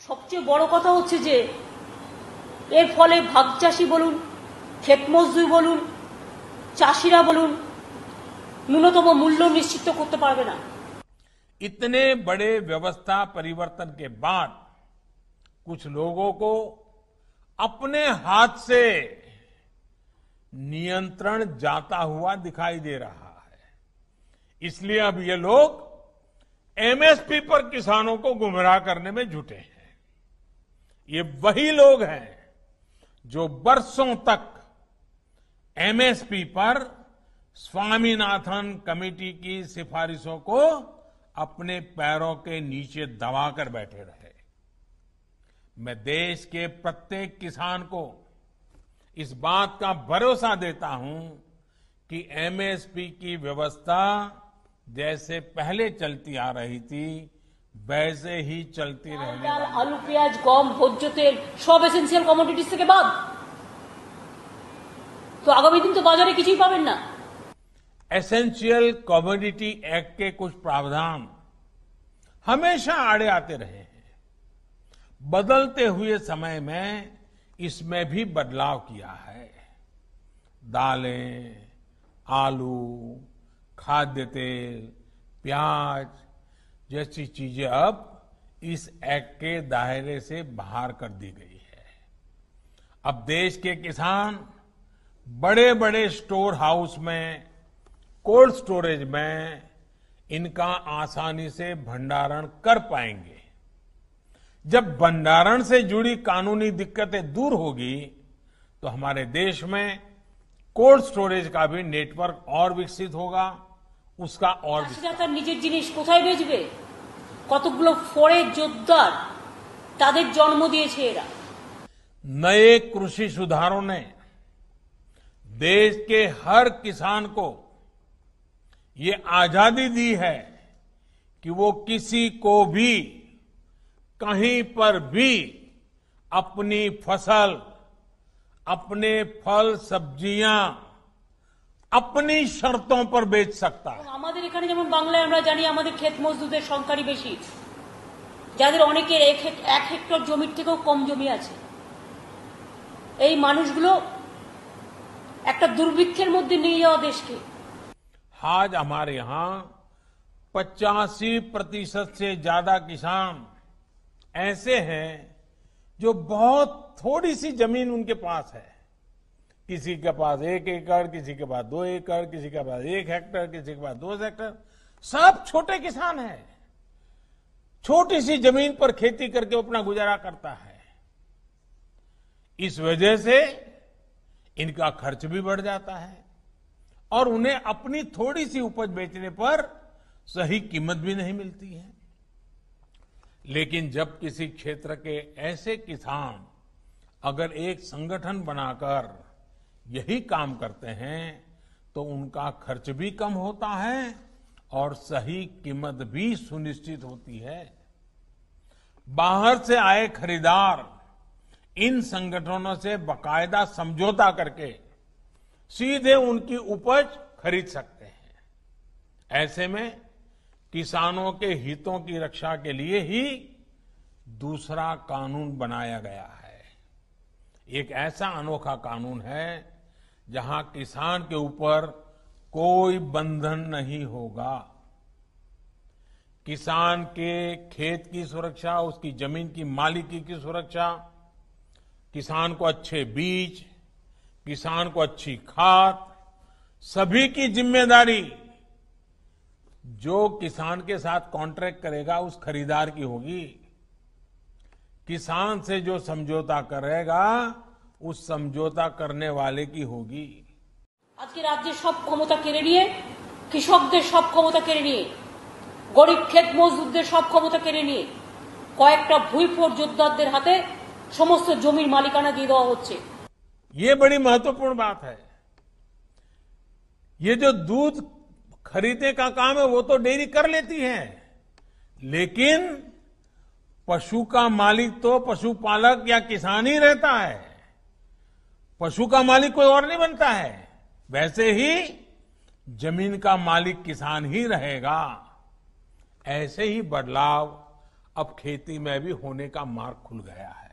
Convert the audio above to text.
সবচেয়ে বড় কথা হচ্ছে যে এর ফলে ভাগ চাষি বলুন, ক্ষেত মজদুর বলুন, চাষিরা বলুন, ন্যূনতম মূল্য নিশ্চিত করতে পারবে না। इतने बड़े व्यवस्था परिवर्तन के बाद कुछ लोगों को अपने हाथ से नियंत्रण जाता हुआ दिखाई दे रहा है। इसलिए अब ये लोग एमएसपी पर किसानों को गुमराह करने में जुटे हैं। ये वही लोग हैं जो बरसों तक एमएसपी पर स्वामीनाथन कमेटी की सिफारिशों को अपने पैरों के नीचे दबाकर बैठे रहे। मैं देश के प्रत्येक किसान को इस बात का भरोसा देता हूं कि एमएसपी की व्यवस्था जैसे पहले चलती आ रही थी वैसे ही चलती रहने ডাল, वाली। আলু, পেঁয়াজ, গম, ভোজ্য তেল সব এসেন্সিয়াল কমোডিটিস থেকে বাদ। তো আগামী দিন তো বাজারে কিছুই পাবেন না। एसेंशियल कमोडिटी एक्ट के कुछ प्रावधान हमेशा आड़े आते रहे हैं। बदलते हुए समय में इसमें भी बदलाव किया है। दालें, आलू, खाद्य तेल, प्याज जैसी चीजें अब इस एक्ट के दायरे से बाहर कर दी गई है। अब देश के किसान बड़े बड़े स्टोर हाउस में, कोल्ड स्टोरेज में इनका आसानी से भंडारण कर पाएंगे। जब भंडारण से जुड़ी कानूनी दिक्कतें दूर होगी तो हमारे देश में कोल्ड स्टोरेज का भी नेटवर्क और विकसित होगा, उसका और চাষিরা তার নিজের জিনিস কোথায় বেচবে? কতগুলো ফরেজ যোদ্ধার তাদের জন্ম দিয়েছে এরা। नए कृषि सुधारों ने देश के हर किसान को ये आजादी दी है कि वो किसी को भी कहीं पर भी अपनी फसल, अपने फल सब्जियां अपनी शर्तों पर बेच सकता है। আমাদের এখানে যেমন বাংলায় আমরা জানি আমাদের ক্ষেত মজদুরদের সংখ্যাই বেশি, যাদের অনেকের এক হেক্টর জমির থেকেও কম জমি আছে। এই মানুষগুলো একটা দুর্ভিক্ষের মধ্যে নিয়ে যাওয়া দেশকে। आज हमारे यहां 85% से ज्यादा किसान ऐसे हैं जो बहुत थोड़ी सी जमीन उनके पास है। किसी के पास 1 एकड़, किसी के पास 2 एकड़, किसी के पास 1 हेक्टर, किसी के पास 2 हेक्टर। सब छोटे किसान हैं। छोटी सी जमीन पर खेती करके अपना गुजारा करता है। इस वजह से इनका खर्च भी बढ़ जाता है और उन्हें अपनी थोड़ी सी उपज बेचने पर सही कीमत भी नहीं मिलती है। लेकिन जब किसी क्षेत्र के ऐसे किसान अगर एक संगठन बनाकर यही काम करते हैं तो उनका खर्च भी कम होता है और सही कीमत भी सुनिश्चित होती है। बाहर से आए खरीदार इन संगठनों से बाकायदा समझौता करके सीधे उनकी उपज खरीद सकते हैं। ऐसे में किसानों के हितों की रक्षा के लिए ही दूसरा कानून बनाया गया है। एक ऐसा अनोखा कानून है जहां किसान के ऊपर कोई बंधन नहीं होगा। किसान के खेत की सुरक्षा, उसकी जमीन की मालिकी की सुरक्षा, किसान को अच्छे बीज, किसान को अच्छी खाद, सभी की जिम्मेदारी जो किसान के साथ कॉन्ट्रैक्ट करेगा उस खरीदार की होगी। किसान से जो समझौता करेगा उस समझौता करने वाले की होगी। আজকে রাজ্যের সব ক্ষমতা কেড়ে নিয়ে, কৃষকদের সব ক্ষমতা কেড়ে নিয়ে, গরিব ক্ষেত মজদুরদের সব ক্ষমতা কেড়ে নিয়ে কয়েকটা ভুইফোর যোদ্ধাদের হাতে সমস্ত জমির মালিকানা দিয়ে দেওয়া হচ্ছে। ये बड़ी महत्वपूर्ण बात है। ये जो दूध खरीदने का काम है वो तो डेयरी कर लेती है, लेकिन पशु का मालिक तो पशुपालक या किसान ही रहता है। पशु का मालिक कोई और नहीं बनता है। वैसे ही जमीन का मालिक किसान ही रहेगा। ऐसे ही बदलाव अब खेती में भी होने का मार्ग खुल गया है।